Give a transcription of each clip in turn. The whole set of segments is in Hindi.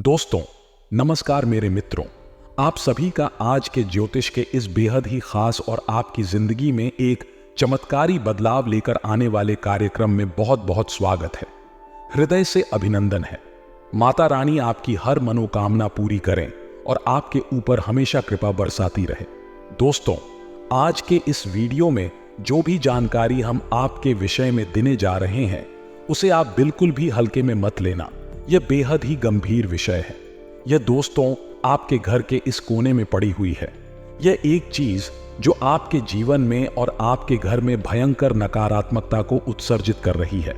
दोस्तों नमस्कार मेरे मित्रों, आप सभी का आज के ज्योतिष के इस बेहद ही खास और आपकी जिंदगी में एक चमत्कारी बदलाव लेकर आने वाले कार्यक्रम में बहुत बहुत स्वागत है। हृदय से अभिनंदन है। माता रानी आपकी हर मनोकामना पूरी करें और आपके ऊपर हमेशा कृपा बरसाती रहे। दोस्तों, आज के इस वीडियो में जो भी जानकारी हम आपके विषय में देने जा रहे हैं उसे आप बिल्कुल भी हल्के में मत लेना। यह बेहद ही गंभीर विषय है। यह दोस्तों आपके घर के इस कोने में पड़ी हुई है। यह एक चीज जो आपके जीवन में और आपके घर में भयंकर नकारात्मकता को उत्सर्जित कर रही है।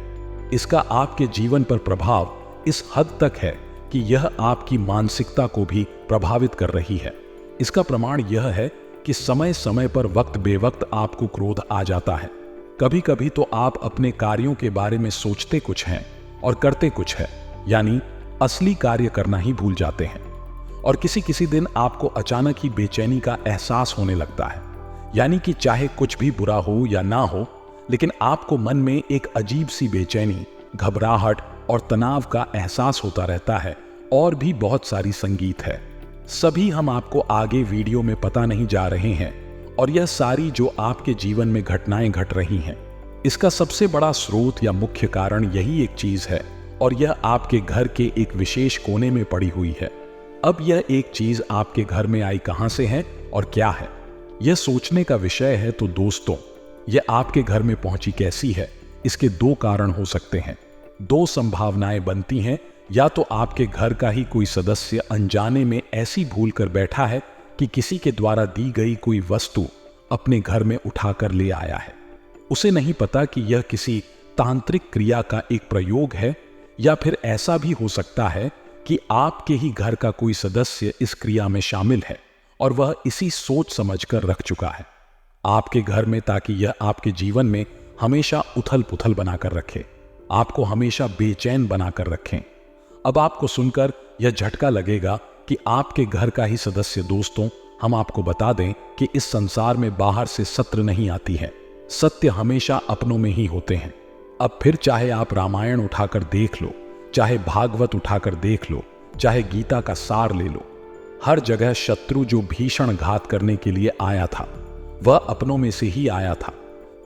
इसका आपके जीवन पर प्रभाव इस हद तक है कि यह आपकी मानसिकता को भी प्रभावित कर रही है। इसका प्रमाण यह है कि समय समय पर वक्त बेवक्त आपको क्रोध आ जाता है। कभी कभी तो आप अपने कार्यों के बारे में सोचते कुछ हैं और करते कुछ है, यानी असली कार्य करना ही भूल जाते हैं। और किसी किसी दिन आपको अचानक ही बेचैनी का एहसास होने लगता है, यानी कि चाहे कुछ भी बुरा हो या ना हो, लेकिन आपको मन में एक अजीब सी बेचैनी, घबराहट और तनाव का एहसास होता रहता है। और भी बहुत सारी संगीत है, सभी हम आपको आगे वीडियो में पता नहीं जा रहे हैं। और यह सारी जो आपके जीवन में घटनाएं घट रही हैं, इसका सबसे बड़ा स्रोत या मुख्य कारण यही एक चीज है, और यह आपके घर के एक विशेष कोने में पड़ी हुई है। अब यह एक चीज आपके घर में आई कहां से है और क्या है, यह सोचने का विषय है। तो दोस्तों, यह आपके घर में पहुंची कैसी है, इसके दो कारण हो सकते हैं। दो संभावनाएं बनती हैं। या तो आपके घर का ही कोई सदस्य अनजाने में ऐसी भूल कर बैठा है कि किसी के द्वारा दी गई कोई वस्तु अपने घर में उठाकर ले आया है। उसे नहीं पता कि यह किसी तांत्रिक क्रिया का एक प्रयोग है, या फिर ऐसा भी हो सकता है कि आपके ही घर का कोई सदस्य इस क्रिया में शामिल है और वह इसी सोच समझकर रख चुका है आपके घर में, ताकि यह आपके जीवन में हमेशा उथल पुथल बनाकर रखे, आपको हमेशा बेचैन बनाकर रखें। अब आपको सुनकर यह झटका लगेगा कि आपके घर का ही सदस्य। दोस्तों, हम आपको बता दें कि इस संसार में बाहर से सत्य नहीं आती है, सत्य हमेशा अपनों में ही होते हैं। अब फिर चाहे आप रामायण उठाकर देख लो, चाहे भागवत उठाकर देख लो, चाहे गीता का सार ले लो, हर जगह शत्रु जो भीषण घात करने के लिए आया था वह अपनों में से ही आया था।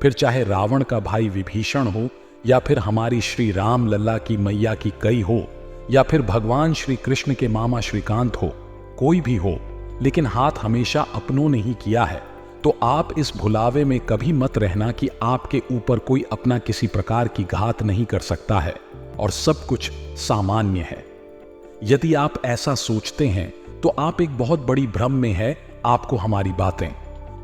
फिर चाहे रावण का भाई विभीषण हो, या फिर हमारी श्री राम लल्ला की मैया की कई हो, या फिर भगवान श्री कृष्ण के मामा श्रीकांत हो, कोई भी हो, लेकिन हाथ हमेशा अपनों ने ही किया है। तो आप इस भुलावे में कभी मत रहना कि आपके ऊपर कोई अपना किसी प्रकार की घात नहीं कर सकता है और सब कुछ सामान्य है। यदि आप ऐसा सोचते हैं तो आप एक बहुत बड़ी भ्रम में है। आपको हमारी बातें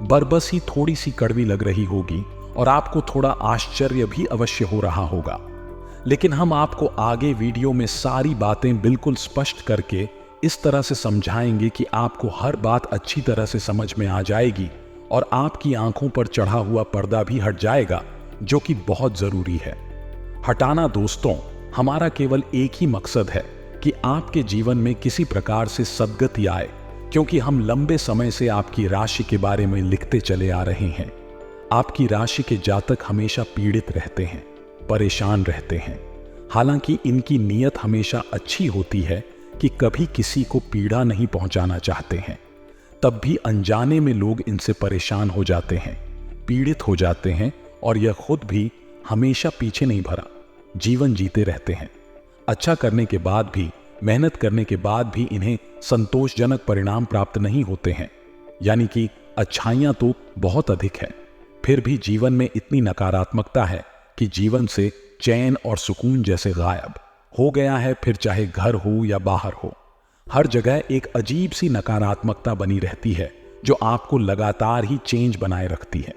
बरबस ही थोड़ी सी कड़वी लग रही होगी और आपको थोड़ा आश्चर्य भी अवश्य हो रहा होगा, लेकिन हम आपको आगे वीडियो में सारी बातें बिल्कुल स्पष्ट करके इस तरह से समझाएंगे कि आपको हर बात अच्छी तरह से समझ में आ जाएगी और आपकी आंखों पर चढ़ा हुआ पर्दा भी हट जाएगा, जो कि बहुत जरूरी है हटाना। दोस्तों, हमारा केवल एक ही मकसद है कि आपके जीवन में किसी प्रकार से सद्गति आए, क्योंकि हम लंबे समय से आपकी राशि के बारे में लिखते चले आ रहे हैं। आपकी राशि के जातक हमेशा पीड़ित रहते हैं, परेशान रहते हैं। हालांकि इनकी नीयत हमेशा अच्छी होती है कि कभी किसी को पीड़ा नहीं पहुंचाना चाहते हैं, तब भी अनजाने में लोग इनसे परेशान हो जाते हैं, पीड़ित हो जाते हैं, और यह खुद भी हमेशा पीछे नहीं भरा, जीवन जीते रहते हैं। अच्छा करने के बाद भी, मेहनत करने के बाद भी इन्हें संतोषजनक परिणाम प्राप्त नहीं होते हैं, यानी कि अच्छाइयां तो बहुत अधिक है, फिर भी जीवन में इतनी नकारात्मकता है कि जीवन से चैन और सुकून जैसे गायब हो गया है। फिर चाहे घर हो या बाहर हो, हर जगह एक अजीब सी नकारात्मकता बनी रहती है जो आपको लगातार ही चेंज बनाए रखती है।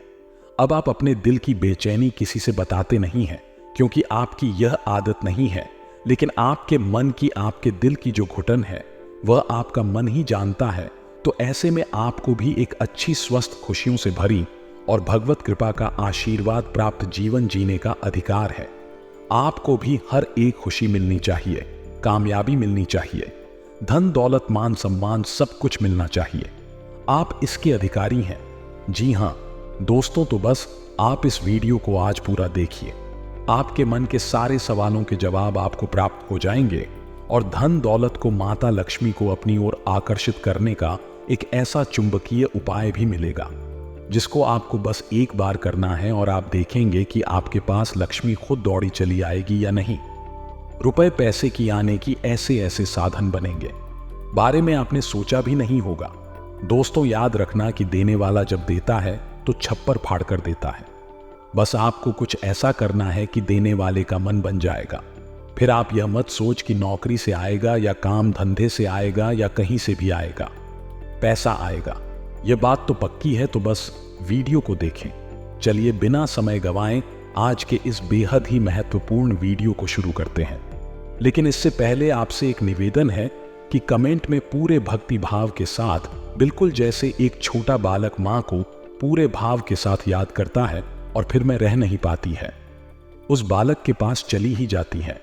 अब आप अपने दिल की बेचैनी किसी से बताते नहीं हैं, क्योंकि आपकी यह आदत नहीं है, लेकिन आपके मन की, आपके दिल की जो घुटन है वह आपका मन ही जानता है। तो ऐसे में आपको भी एक अच्छी, स्वस्थ, खुशियों से भरी और भगवत कृपा का आशीर्वाद प्राप्त जीवन जीने का अधिकार है। आपको भी हर एक खुशी मिलनी चाहिए, कामयाबी मिलनी चाहिए, धन दौलत मान सम्मान सब कुछ मिलना चाहिए। आप इसके अधिकारी हैं। जी हां दोस्तों, तो बस आप इस वीडियो को आज पूरा देखिए। आपके मन के सारे सवालों के जवाब आपको प्राप्त हो जाएंगे और धन दौलत को माता लक्ष्मी को अपनी ओर आकर्षित करने का एक ऐसा चुंबकीय उपाय भी मिलेगा जिसको आपको बस एक बार करना है और आप देखेंगे कि आपके पास लक्ष्मी खुद दौड़ी चली आएगी या नहीं। रुपए पैसे की आने की ऐसे ऐसे साधन बनेंगे, बारे में आपने सोचा भी नहीं होगा। दोस्तों, याद रखना कि देने वाला जब देता है तो छप्पर फाड़ कर देता है। बस आपको कुछ ऐसा करना है कि देने वाले का मन बन जाएगा। फिर आप यह मत सोच कि नौकरी से आएगा या काम धंधे से आएगा या कहीं से भी आएगा, पैसा आएगा। यह बात तो पक्की है, तो बस वीडियो को देखें। चलिए बिना समय गवाएं आज के इस बेहद ही महत्वपूर्ण वीडियो को शुरू करते हैं। लेकिन इससे पहले आपसे एक निवेदन है कि कमेंट में पूरे भक्ति भाव के साथ, बिल्कुल जैसे एक छोटा बालक मां को पूरे भाव के साथ याद करता है और फिर मैं रह नहीं पाती है, उस बालक के पास चली ही जाती है।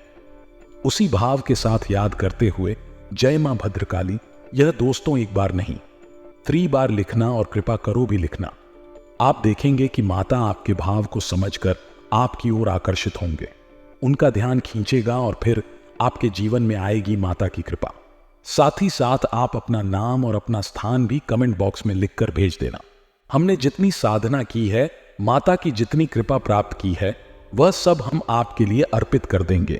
उसी भाव के साथ याद करते हुए जय मां भद्रकाली, यह दोस्तों एक बार नहीं 3 बार लिखना और कृपा करो भी लिखना। आप देखेंगे कि माता आपके भाव को समझकर आपकी ओर आकर्षित होंगे, उनका ध्यान खींचेगा और फिर आपके जीवन में आएगी माता की कृपा। साथ ही साथ आप अपना नाम और अपना स्थान भी कमेंट बॉक्स में लिखकर भेज देना। हमने जितनी साधना की है, माता की जितनी कृपा प्राप्त की है, वह सब हम आपके लिए अर्पित कर देंगे।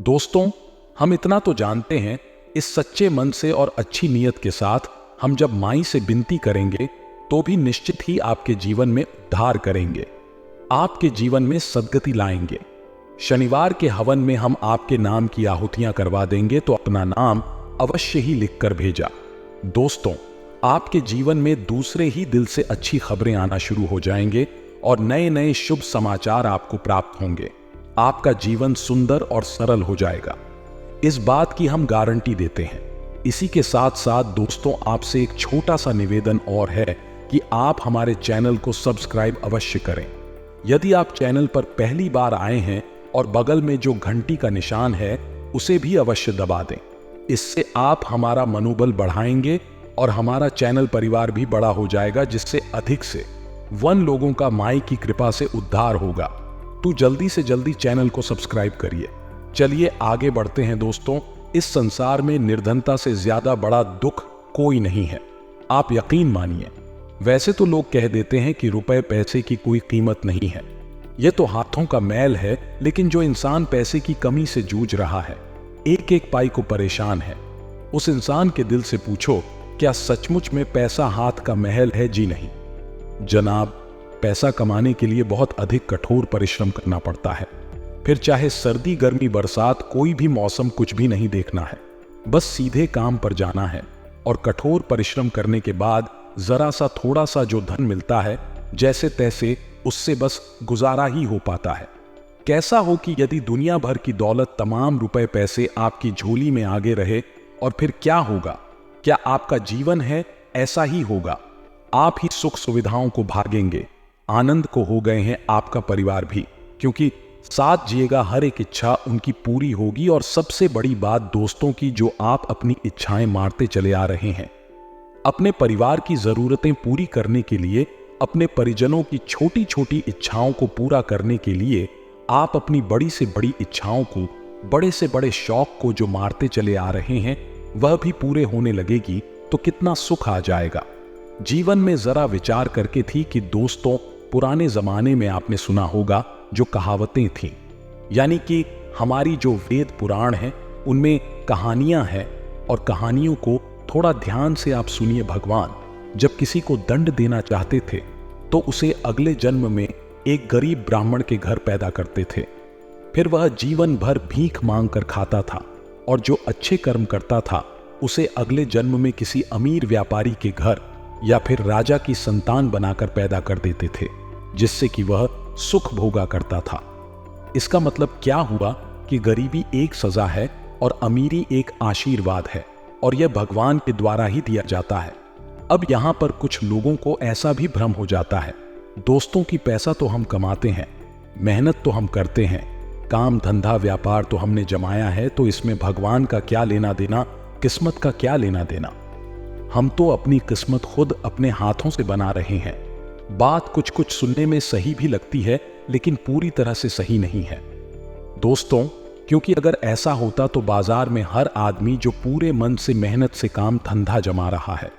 दोस्तों, हम इतना तो जानते हैं, इस सच्चे मन से और अच्छी नीयत के साथ हम जब माई से विनती करेंगे तो भी निश्चित ही आपके जीवन में उद्धार करेंगे, आपके जीवन में सद्गति लाएंगे। शनिवार के हवन में हम आपके नाम की आहुतियां करवा देंगे, तो अपना नाम अवश्य ही लिखकर भेजा। दोस्तों, आपके जीवन में दूसरे ही दिल से अच्छी खबरें आना शुरू हो जाएंगे और नए नए शुभ समाचार आपको प्राप्त होंगे। आपका जीवन सुंदर और सरल हो जाएगा, इस बात की हम गारंटी देते हैं। इसी के साथ साथ दोस्तों, आपसे एक छोटा सा निवेदन और है कि आप हमारे चैनल को सब्सक्राइब अवश्य करें। यदि आप चैनल पर पहली बार आए हैं और बगल में जो घंटी का निशान है उसे भी अवश्य दबा दें। इससे आप हमारा मनोबल बढ़ाएंगे और हमारा चैनल परिवार भी बड़ा हो जाएगा, जिससे अधिक से 1 लोगों का माई की कृपा से उद्धार होगा। तो जल्दी से जल्दी चैनल को सब्सक्राइब करिए। चलिए आगे बढ़ते हैं दोस्तों। इस संसार में निर्धनता से ज्यादा बड़ा दुख कोई नहीं है, आप यकीन मानिए। वैसे तो लोग कह देते हैं कि रुपए पैसे की कोई कीमत नहीं है, यह तो हाथों का मैल है। लेकिन जो इंसान पैसे की कमी से जूझ रहा है, एक एक पाई को परेशान है, उस इंसान के दिल से पूछो, क्या सचमुच में पैसा हाथ का महल है? जी नहीं जनाब, पैसा कमाने के लिए बहुत अधिक कठोर परिश्रम करना पड़ता है। फिर चाहे सर्दी गर्मी बरसात, कोई भी मौसम कुछ भी नहीं देखना है, बस सीधे काम पर जाना है और कठोर परिश्रम करने के बाद जरा सा थोड़ा सा जो धन मिलता है, जैसे तैसे उससे बस गुजारा ही हो पाता है। कैसा हो कि यदि दुनिया भर की दौलत, तमाम रुपए पैसे आपकी झोली में आगे रहे, और फिर क्या होगा? क्या आपका जीवन है? ऐसा ही होगा। आप ही सुख सुविधाओं को भागेंगे, आनंद को हो गए हैं आपका परिवार भी, क्योंकि साथ जिएगा हर एक इच्छा उनकी पूरी होगी। और सबसे बड़ी बात दोस्तों की, जो आप अपनी इच्छाएं मारते चले आ रहे हैं, अपने परिवार की जरूरतें पूरी करने के लिए, अपने परिजनों की छोटी छोटी इच्छाओं को पूरा करने के लिए, आप अपनी बड़ी से बड़ी इच्छाओं को, बड़े से बड़े शौक को जो मारते चले आ रहे हैं, वह भी पूरे होने लगेगी, तो कितना सुख आ जाएगा। जीवन में जरा विचार करके थी कि दोस्तों, पुराने जमाने में आपने सुना होगा जो कहावतें थीं, यानी कि हमारी जो वेद पुराण हैं उनमें कहानियां हैं, और कहानियों को थोड़ा ध्यान से आप सुनिए। भगवान जब किसी को दंड देना चाहते थे तो उसे अगले जन्म में एक गरीब ब्राह्मण के घर पैदा करते थे। फिर वह जीवन भर भीख मांग कर खाता था, और जो अच्छे कर्म करता था उसे अगले जन्म में किसी अमीर व्यापारी के घर या फिर राजा की संतान बनाकर पैदा कर देते थे, जिससे कि वह सुख भोगा करता था। इसका मतलब क्या हुआ कि गरीबी एक सजा है और अमीरी एक आशीर्वाद है, और यह भगवान के द्वारा ही दिया जाता है। अब यहां पर कुछ लोगों को ऐसा भी भ्रम हो जाता है दोस्तों कि पैसा तो हम कमाते हैं, मेहनत तो हम करते हैं, काम धंधा व्यापार तो हमने जमाया है, तो इसमें भगवान का क्या लेना देना, किस्मत का क्या लेना देना। हम तो अपनी किस्मत खुद अपने हाथों से बना रहे हैं। बात कुछ कुछ सुनने में सही भी लगती है, लेकिन पूरी तरह से सही नहीं है। दोस्तों, क्योंकि अगर ऐसा होता तो बाजार में हर आदमी जो पूरे मन से मेहनत से काम धंधा जमा रहा है,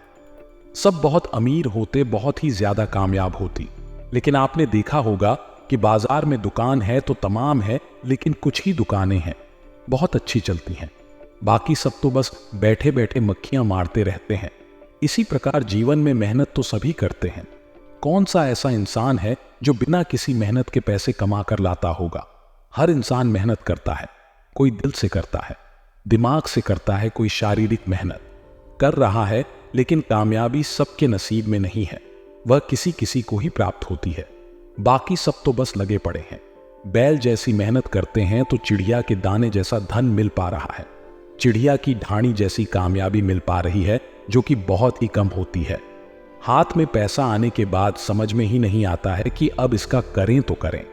सब बहुत अमीर होते, बहुत ही ज्यादा कामयाब होती। लेकिन आपने देखा होगा कि बाजार में दुकान है तो तमाम है, लेकिन कुछ ही दुकानें हैं बहुत अच्छी चलती हैं, बाकी सब तो बस बैठे बैठे मक्खियां मारते रहते हैं। इसी प्रकार जीवन में मेहनत तो सभी करते हैं। कौन सा ऐसा इंसान है जो बिना किसी मेहनत के पैसे कमा कर लाता होगा? हर इंसान मेहनत करता है, कोई दिल से करता है, दिमाग से करता है, कोई शारीरिक मेहनत कर रहा है। लेकिन कामयाबी सबके नसीब में नहीं है, वह किसी किसी को ही प्राप्त होती है। बाकी सब तो बस लगे पड़े हैं। बैल जैसी मेहनत करते हैं तो चिड़िया के दाने जैसा धन मिल पा रहा है, चिड़िया की ढाणी जैसी कामयाबी मिल पा रही है, जो कि बहुत ही कम होती है। हाथ में पैसा आने के बाद समझ में ही नहीं आता है कि अब इसका करें तो करें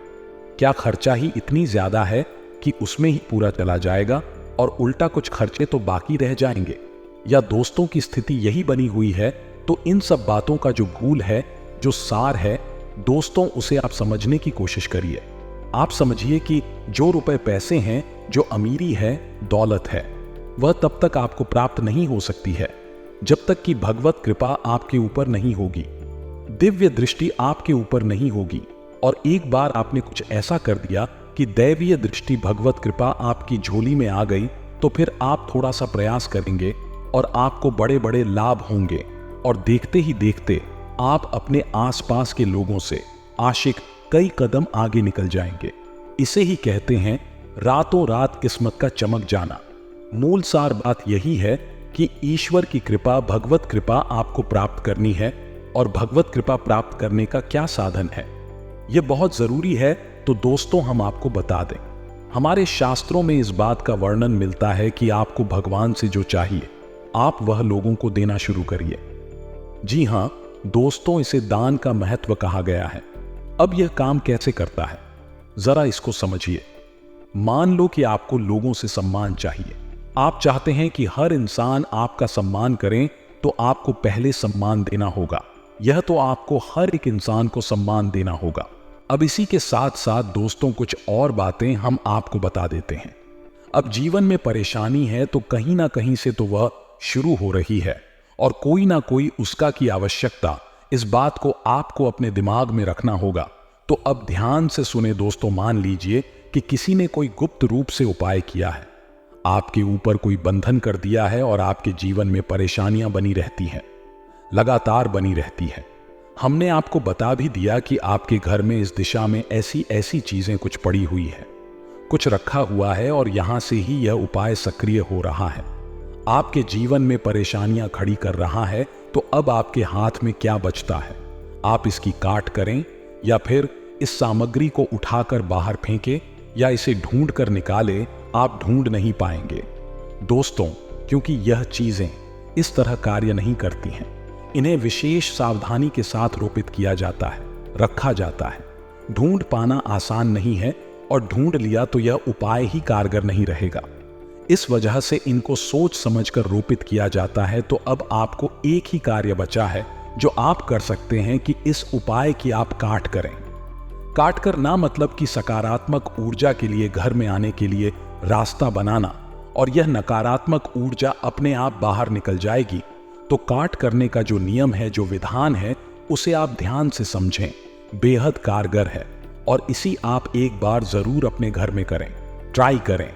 क्या। खर्चा ही इतनी ज्यादा है कि उसमें ही पूरा चला जाएगा और उल्टा कुछ खर्चे तो बाकी रह जाएंगे। या दोस्तों की स्थिति यही बनी हुई है। तो इन सब बातों का जो मूल है, जो सार है दोस्तों, उसे आप समझने की कोशिश करिए। आप समझिए कि जो रुपए पैसे हैं, जो अमीरी है, दौलत है, वह तब तक आपको प्राप्त नहीं हो सकती है जब तक कि भगवत कृपा आपके ऊपर नहीं होगी, दिव्य दृष्टि आपके ऊपर नहीं होगी। और एक बार आपने कुछ ऐसा कर दिया कि दैवीय दृष्टि, भगवत कृपा आपकी झोली में आ गई, तो फिर आप थोड़ा सा प्रयास करेंगे और आपको बड़े बड़े लाभ होंगे। और देखते ही देखते आप अपने आसपास के लोगों से आशिक कई कदम आगे निकल जाएंगे। इसे ही कहते हैं रातों रात किस्मत का चमक जाना। मूल सार बात यही है कि ईश्वर की कृपा, भगवत कृपा आपको प्राप्त करनी है। और भगवत कृपा प्राप्त करने का क्या साधन है, यह बहुत जरूरी है। तो दोस्तों, हम आपको बता दें, हमारे शास्त्रों में इस बात का वर्णन मिलता है कि आपको भगवान से जो चाहिए आप वह लोगों को देना शुरू करिए। जी हां दोस्तों, इसे दान का महत्व कहा गया है। अब यह काम कैसे करता है, जरा इसको समझिए। मान लो कि आपको लोगों से सम्मान चाहिए। आप चाहते हैं कि हर इंसान आपका सम्मान करें, तो आपको पहले सम्मान देना होगा। यह तो आपको हर एक इंसान को सम्मान देना होगा। अब इसी के साथ साथ दोस्तों, कुछ और बातें हम आपको बता देते हैं। अब जीवन में परेशानी है तो कहीं ना कहीं से तो वह शुरू हो रही है, और कोई ना कोई उसका की आवश्यकता, इस बात को आपको अपने दिमाग में रखना होगा। तो अब ध्यान से सुने दोस्तों, मान लीजिए कि किसी ने कोई गुप्त रूप से उपाय किया है, आपके ऊपर कोई बंधन कर दिया है और आपके जीवन में परेशानियां बनी रहती हैं, लगातार बनी रहती है। हमने आपको बता भी दिया कि आपके घर में इस दिशा में ऐसी ऐसी चीजें कुछ पड़ी हुई है, कुछ रखा हुआ है, और यहां से ही यह उपाय सक्रिय हो रहा है, आपके जीवन में परेशानियां खड़ी कर रहा है। तो अब आपके हाथ में क्या बचता है? आप इसकी काट करें, या फिर इस सामग्री को उठाकर बाहर फेंके, या इसे ढूंढ कर निकाले। आप ढूंढ नहीं पाएंगे दोस्तों, क्योंकि यह चीजें इस तरह कार्य नहीं करती हैं। इन्हें विशेष सावधानी के साथ रोपित किया जाता है, रखा जाता है। ढूंढ पाना आसान नहीं है, और ढूंढ लिया तो यह उपाय ही कारगर नहीं रहेगा। इस वजह से इनको सोच समझकर रोपित किया जाता है। तो अब आपको एक ही कार्य बचा है जो आप कर सकते हैं कि इस उपाय की आप काट करें। काट कर ना मतलब कि सकारात्मक ऊर्जा के लिए घर में आने के लिए रास्ता बनाना, और यह नकारात्मक ऊर्जा अपने आप बाहर निकल जाएगी। तो काट करने का जो नियम है, जो विधान है, उसे आप ध्यान से समझें, बेहद कारगर है। और इसी आप एक बार जरूर अपने घर में करें, ट्राई करें।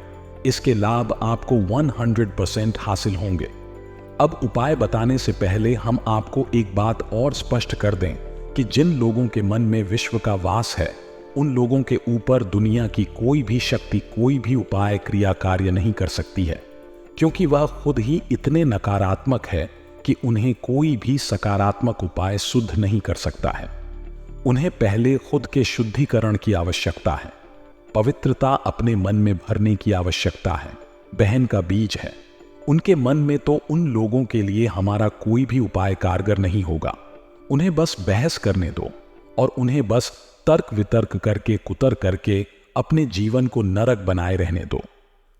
इसके लाभ आपको 100% हासिल होंगे। अब उपाय बताने से पहले हम आपको एक बात और स्पष्ट कर दें कि जिन लोगों के मन में विश्व का वास है, उन लोगों के ऊपर दुनिया की कोई भी शक्ति, कोई भी उपाय, क्रिया, कार्य नहीं कर सकती है, क्योंकि वह खुद ही इतने नकारात्मक है कि उन्हें कोई भी सकारात्मक उपाय शुद्ध नहीं कर सकता है। उन्हें पहले खुद के शुद्धिकरण की आवश्यकता है, पवित्रता अपने मन में भरने की आवश्यकता है। बहन का बीज है उनके मन में, तो उन लोगों के लिए हमारा कोई भी उपाय कारगर नहीं होगा। उन्हें बस बहस करने दो, और उन्हें बस तर्क वितर्क करके, कुतर करके अपने जीवन को नरक बनाए रहने दो।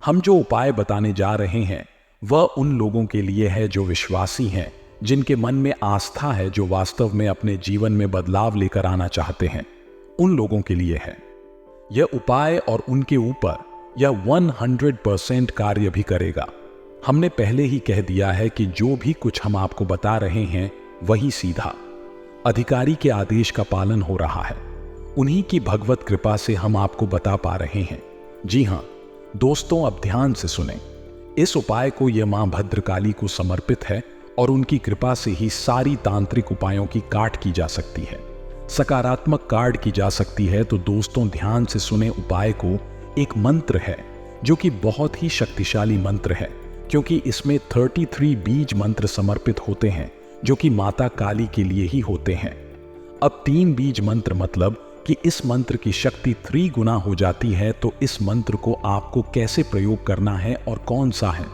हम जो उपाय बताने जा रहे हैं वह उन लोगों के लिए है जो विश्वासी हैं, जिनके मन में आस्था है, जो वास्तव में अपने जीवन में बदलाव लेकर आना चाहते हैं। उन लोगों के लिए है यह उपाय, और उनके ऊपर यह 100% कार्य भी करेगा। हमने पहले ही कह दिया है कि जो भी कुछ हम आपको बता रहे हैं वही सीधा अधिकारी के आदेश का पालन हो रहा है। उन्हीं की भगवत कृपा से हम आपको बता पा रहे हैं। जी हां दोस्तों, अब ध्यान से सुनें। इस उपाय को यह मां भद्रकाली को समर्पित है और उनकी कृपा से ही सारी तांत्रिक उपायों की काट की जा सकती है, सकारात्मक काट की जा सकती है। तो दोस्तों ध्यान से सुने उपाय को। एक मंत्र है जो कि बहुत ही शक्तिशाली मंत्र है, क्योंकि इसमें 33 बीज मंत्र समर्पित होते हैं जो कि माता काली के लिए ही होते हैं। अब 3 बीज मंत्र मतलब कि इस मंत्र की शक्ति 3 गुना हो जाती है। तो इस मंत्र को आपको कैसे प्रयोग करना है और कौन सा है,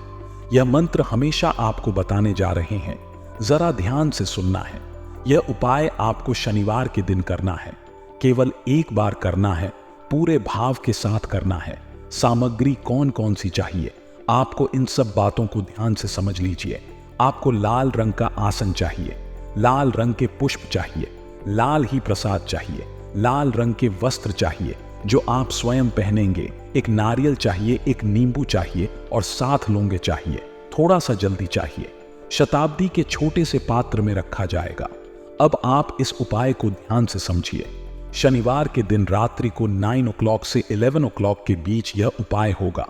यह मंत्र हमेशा आपको बताने जा रहे हैं। जरा ध्यान से सुनना है। यह उपाय आपको शनिवार के दिन करना है, केवल एक बार करना है, पूरे भाव के साथ करना है। सामग्री कौन कौन सी चाहिए, आपको इन सब बातों को ध्यान से समझ लीजिए। आपको लाल रंग का आसन चाहिए, लाल रंग के पुष्प चाहिए, लाल ही प्रसाद चाहिए, लाल रंग के वस्त्र चाहिए जो आप स्वयं पहनेंगे, एक नारियल चाहिए, एक नींबू चाहिए और 7 लौंगे चाहिए। थोड़ा सा जल्दी चाहिए। शताब्दी के छोटे से पात्र में रखा जाएगा। अब आप इस उपाय को ध्यान से समझिए। शनिवार के दिन रात्रि को 9 o'clock से 11 o'clock के बीच यह उपाय होगा।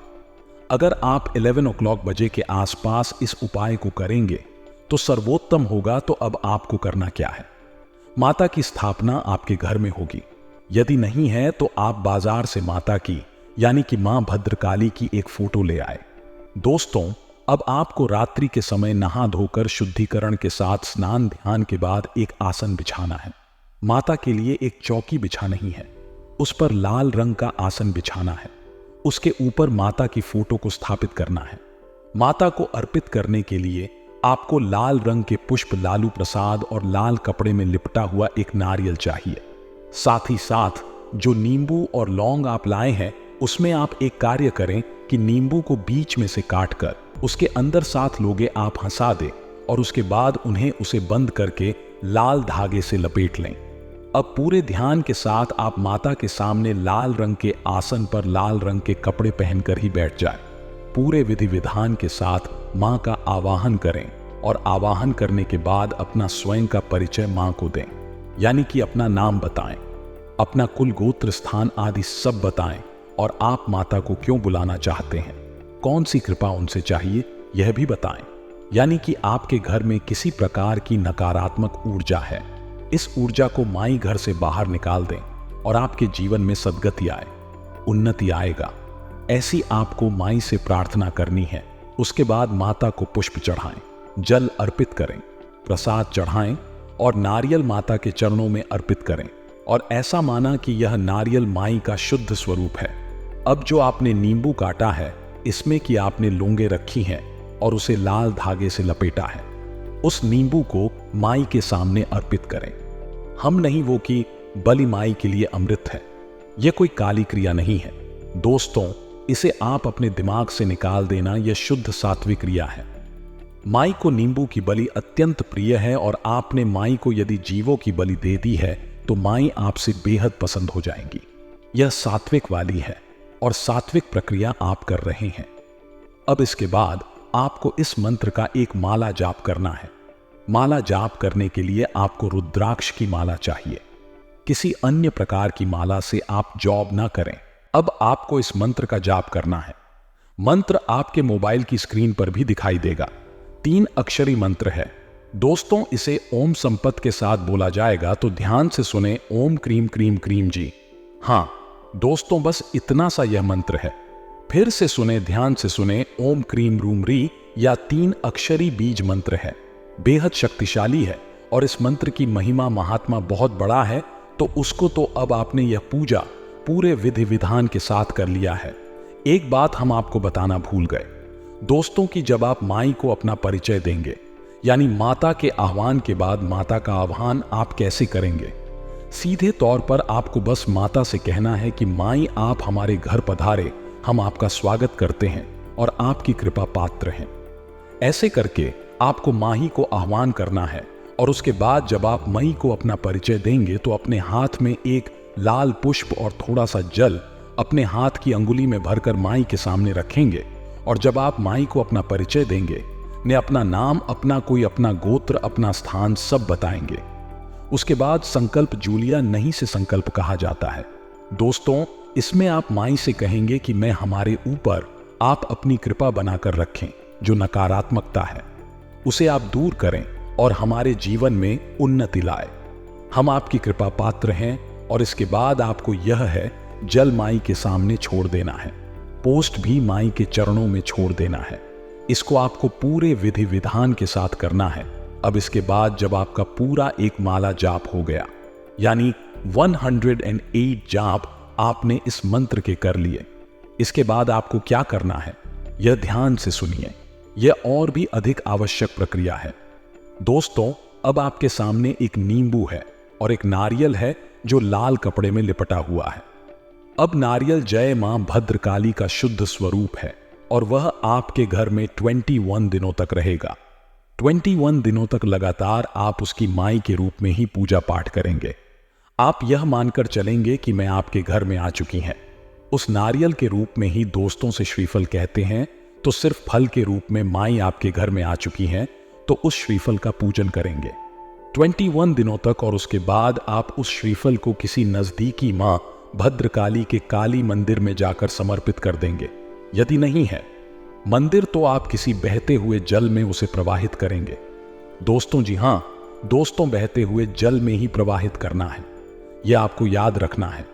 अगर आप 11 o'clock बजे के आसपास इस उपाय को करेंगे तो सर्वोत्तम होगा। तो अब आपको करना क्या है, माता की स्थापना आपके घर में होगी। यदि नहीं है तो आप बाजार से माता की यानी कि मां भद्रकाली की एक फोटो ले आए। दोस्तों, अब आपको रात्रि के समय नहा धोकर शुद्धिकरण के साथ स्नान ध्यान के बाद एक आसन बिछाना है। माता के लिए एक चौकी बिछा नहीं है, उस पर लाल रंग का आसन बिछाना है। उसके ऊपर माता की फोटो को स्थापित करना है। माता को अर्पित करने के लिए आपको लाल रंग के पुष्प, लालू प्रसाद और लाल कपड़े में लिपटा हुआ एक नारियल चाहिए। साथ ही साथ जो नींबू और लौंग आप लाए हैं उसमें आप एक कार्य करें कि नींबू को बीच में से काटकर उसके अंदर 7 लोगे आप हंसा दें और उसके बाद उन्हें उसे बंद करके लाल धागे से लपेट लें। अब पूरे ध्यान के साथ आप माता के सामने लाल रंग के आसन पर लाल रंग के कपड़े पहनकर ही बैठ जाएं। पूरे विधि विधान के साथ मां का आवाहन करें और आवाहन करने के बाद अपना स्वयं का परिचय मां को दें, यानी कि अपना नाम बताएं, अपना कुल गोत्र स्थान आदि सब बताएं और आप माता को क्यों बुलाना चाहते हैं, कौन सी कृपा उनसे चाहिए यह भी बताएं। यानी कि आपके घर में किसी प्रकार की नकारात्मक ऊर्जा है, इस ऊर्जा को माई घर से बाहर निकाल दें और आपके जीवन में सद्गति आए, उन्नति आएगा। ऐसी आपको माई से प्रार्थना करनी है। उसके बाद माता को पुष्प चढ़ाएं, जल अर्पित करें, प्रसाद चढ़ाएं और नारियल माता के चरणों में अर्पित करें और ऐसा माना कि यह नारियल माई का शुद्ध स्वरूप है। अब जो आपने नींबू काटा है इसमें कि आपने लौंगे रखी हैं और उसे लाल धागे से लपेटा है, उस नींबू को माई के सामने अर्पित करें। हम नहीं वो कि बलि माई के लिए अमृत है, यह कोई काली क्रिया नहीं है। दोस्तों, इसे आप अपने दिमाग से निकाल देना, यह शुद्ध सात्विक क्रिया है। माई को नींबू की बलि अत्यंत प्रिय है और आपने माई को यदि जीवों की बलि दे दी है तो माई आपसे बेहद पसंद हो जाएंगी। यह सात्विक वाली है और सात्विक प्रक्रिया आप कर रहे हैं। अब इसके बाद आपको इस मंत्र का एक माला जाप करना है। माला जाप करने के लिए आपको रुद्राक्ष की माला चाहिए। किसी अन्य प्रकार की माला से आप जॉब ना करें। अब आपको इस मंत्र का जाप करना है। मंत्र आपके मोबाइल की स्क्रीन पर भी दिखाई देगा। 3 अक्षरी मंत्र है। दोस्तों, इसे ओम संपत के साथ बोला जाएगा, तो ध्यान से सुने। ओम क्रीम क्रीम क्रीम जी। हां दोस्तों, बस इतना सा यह मंत्र है। फिर से सुने, ध्यान से सुने। ओम क्रीम रूम री या 3 अक्षरी बीज मंत्र है, बेहद शक्तिशाली है और इस मंत्र की महिमा महात्मा बहुत बड़ा है। तो उसको तो अब आपने यह पूजा पूरे विधि विधान के साथ कर लिया है। एक बात हम आपको बताना भूल गए दोस्तों, कि जब आप माई को अपना परिचय देंगे, यानी माता के आह्वान के बाद माता का आह्वान आप कैसे करेंगे, सीधे तौर पर आपको बस माता से कहना है कि माई आप हमारे घर पधारे, हम आपका स्वागत करते हैं और आपकी कृपा पात्र हैं। ऐसे करके आपको माही को आह्वान करना है और उसके बाद जब आप माई को अपना परिचय देंगे तो अपने हाथ में एक लाल पुष्प और थोड़ा सा जल अपने हाथ की अंगुली में भरकर माई के सामने रखेंगे और जब आप माई को अपना परिचय देंगे, ने अपना नाम, अपना कोई अपना गोत्र, अपना स्थान सब बताएंगे। उसके बाद संकल्प जूलिया नहीं से संकल्प कहा जाता है। दोस्तों, इसमें आप माई से कहेंगे कि मैं हमारे ऊपर आप अपनी कृपा बनाकर रखें, जो नकारात्मकता है उसे आप दूर करें और हमारे जीवन में उन्नति लाए। हम आपकी कृपा पात्र हैं। और इसके बाद आपको यह है, जल माई के सामने छोड़ देना है, पोस्ट भी माई के चरणों में छोड़ देना है। इसको आपको पूरे विधि विधान के साथ करना है। अब इसके बाद जब आपका पूरा एक माला जाप हो गया, यानी 108 जाप आपने इस मंत्र के कर लिए, इसके बाद आपको क्या करना है यह ध्यान से सुनिए। यह और भी अधिक आवश्यक प्रक्रिया है। दोस्तों, अब आपके सामने एक नींबू है और एक नारियल है जो लाल कपड़े में लिपटा हुआ है। अब नारियल जय मां भद्रकाली का शुद्ध स्वरूप है और वह आपके घर में 21 दिनों तक रहेगा। 21 दिनों तक लगातार आप उसकी माई के रूप में ही पूजा पाठ करेंगे। आप यह मानकर चलेंगे कि मैं आपके घर में आ चुकी हैं। उस नारियल के रूप में ही दोस्तों से श्रीफल कहते हैं, तो सिर्फ फल के रूप में माई आपके घर में आ चुकी हैं, तो उस श्रीफल का पूजन करेंगे 21 दिनों तक। और उसके बाद आप उस श्रीफल को किसी नजदीकी मां भद्रकाली के काली मंदिर में जाकर समर्पित कर देंगे। यदि नहीं है मंदिर, तो आप किसी बहते हुए जल में उसे प्रवाहित करेंगे। दोस्तों, जी हां दोस्तों, बहते हुए जल में ही प्रवाहित करना है, यह आपको याद रखना है।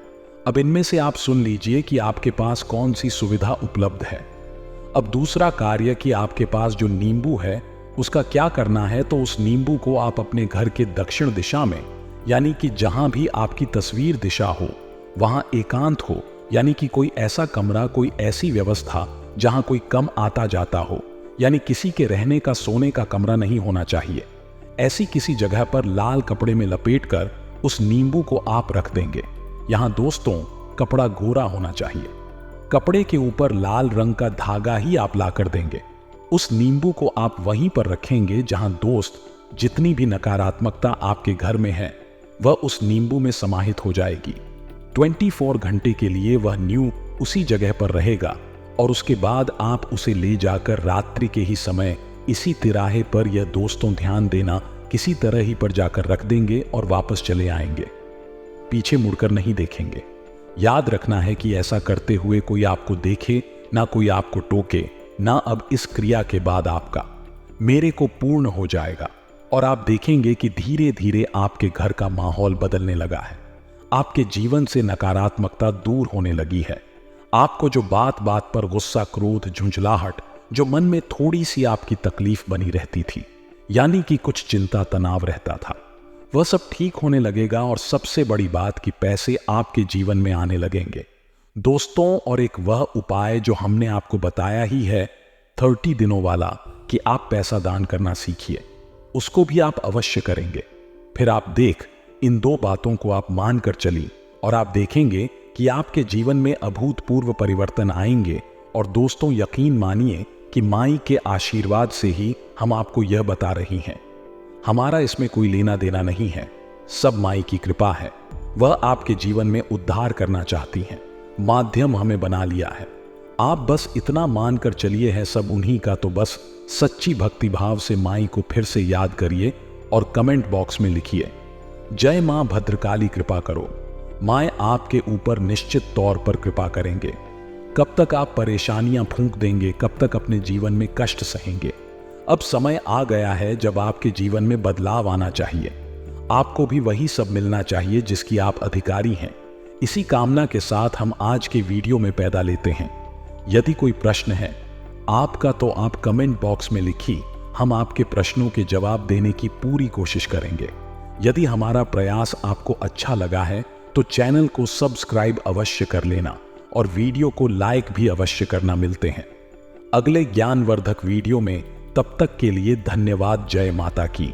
अब इनमें से आप सुन लीजिए कि आपके पास कौन सी सुविधा उपलब्ध है। अब दूसरा कार्य कि आपके पास जो नींबू है उसका क्या करना है, तो उस नींबू को आप अपने घर के दक्षिण दिशा में, यानी कि जहां भी आपकी तस्वीर दिशा हो वहां एकांत हो, यानी कि कोई ऐसा कमरा, कोई ऐसी व्यवस्था जहां कोई कम आता जाता हो, यानी किसी के रहने का, सोने का कमरा नहीं होना चाहिए। ऐसी किसी जगह पर लाल कपड़े में लपेटकर उस नींबू को आप रख देंगे। यहां दोस्तों, कपड़ा गोरा होना चाहिए। कपड़े के ऊपर लाल रंग का धागा ही आप लाकर देंगे। उस नींबू को आप वहीं पर रखेंगे जहां दोस्त, जितनी भी नकारात्मकता आपके घर में है वह उस नींबू में समाहित हो जाएगी। 24 घंटे के लिए वह नींबू उसी जगह पर रहेगा और उसके बाद आप उसे ले जाकर रात्रि के ही समय इसी तिराहे पर, यह दोस्तों ध्यान देना, किसी तरह ही पर जाकर रख देंगे और वापस चले आएंगे। पीछे मुड़कर नहीं देखेंगे। याद रखना है कि ऐसा करते हुए कोई आपको देखे ना, कोई आपको टोके ना। अब इस क्रिया के बाद आपका मेरे को पूर्ण हो जाएगा और आप देखेंगे कि धीरे धीरे आपके घर का माहौल बदलने लगा है। आपके जीवन से नकारात्मकता दूर होने लगी है। आपको जो बात बात पर गुस्सा, क्रोध, झुंझलाहट, जो मन में थोड़ी सी आपकी तकलीफ बनी रहती थी, यानी कि कुछ चिंता, तनाव रहता था, वह सब ठीक होने लगेगा। और सबसे बड़ी बात कि पैसे आपके जीवन में आने लगेंगे दोस्तों। और एक वह उपाय जो हमने आपको बताया ही है 30 दिनों वाला, कि आप पैसा दान करना सीखिए, उसको भी आप अवश्य करेंगे। फिर आप इन 2 बातों को आप मानकर चली और आप देखेंगे कि आपके जीवन में अभूतपूर्व परिवर्तन आएंगे। और दोस्तों, यकीन मानिए कि माई के आशीर्वाद से ही हम आपको यह बता रही हैं। हमारा इसमें कोई लेना देना नहीं है, सब माई की कृपा है। वह आपके जीवन में उद्धार करना चाहती हैं, माध्यम हमें बना लिया है। आप बस इतना मानकर चलिए है सब उन्हीं का। तो बस सच्ची भक्ति भाव से माई को फिर से याद करिए और कमेंट बॉक्स में लिखिए, जय मां भद्रकाली कृपा करो। माए आपके ऊपर निश्चित तौर पर कृपा करेंगे। कब तक आप परेशानियां फूंक देंगे, कब तक अपने जीवन में कष्ट सहेंगे। अब समय आ गया है जब आपके जीवन में बदलाव आना चाहिए। आपको भी वही सब मिलना चाहिए जिसकी आप अधिकारी हैं। इसी कामना के साथ हम आज के वीडियो में पैदा लेते हैं। यदि कोई प्रश्न है आपका तो आप कमेंट बॉक्स में लिखिए, हम आपके प्रश्नों के जवाब देने की पूरी कोशिश करेंगे। यदि हमारा प्रयास आपको अच्छा लगा है तो चैनल को सब्सक्राइब अवश्य कर लेना और वीडियो को लाइक भी अवश्य करना। मिलते हैं अगले ज्ञानवर्धक वीडियो में, तब तक के लिए धन्यवाद। जय माता की।